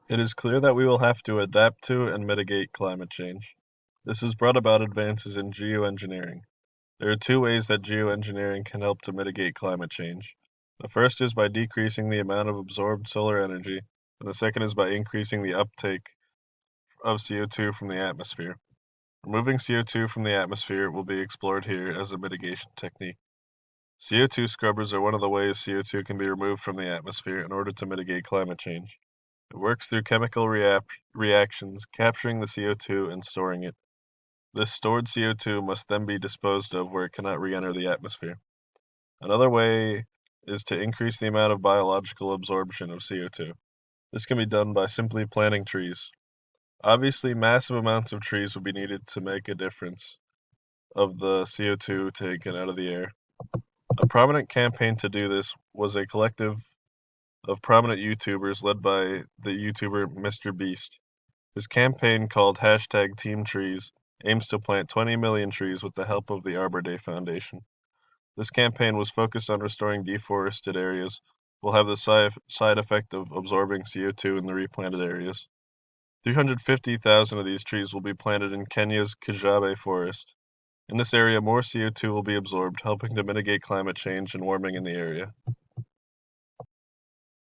It is clear that we will have to adapt to and mitigate climate change. This has brought about advances in geoengineering. There are two ways that geoengineering can help to mitigate climate change. The first is by decreasing the amount of absorbed solar energy, and the second is by increasing the uptake of CO2 from the atmosphere. Removing CO2 from the atmosphere will be explored here as a mitigation technique. CO2 scrubbers are one of the ways CO2 can be removed from the atmosphere in order to mitigate climate change. It works through chemical reactions, capturing the CO2 and storing it. This stored CO2 must then be disposed of where it cannot re-enter the atmosphere. Another way is to increase the amount of biological absorption of CO2. This can be done by simply planting trees. Obviously, massive amounts of trees will be needed to make a difference of the CO2 taken out of the air. A prominent campaign to do this was a collective of prominent YouTubers led by the YouTuber Mr. Beast. His campaign, called #TeamTrees, aims to plant 20 million trees with the help of the Arbor Day Foundation. This campaign was focused on restoring deforested areas, will have the side effect of absorbing CO2 in the replanted areas. 350,000 of these trees will be planted in Kenya's Kijabe forest. In this area, more CO2 will be absorbed, helping to mitigate climate change and warming in the area.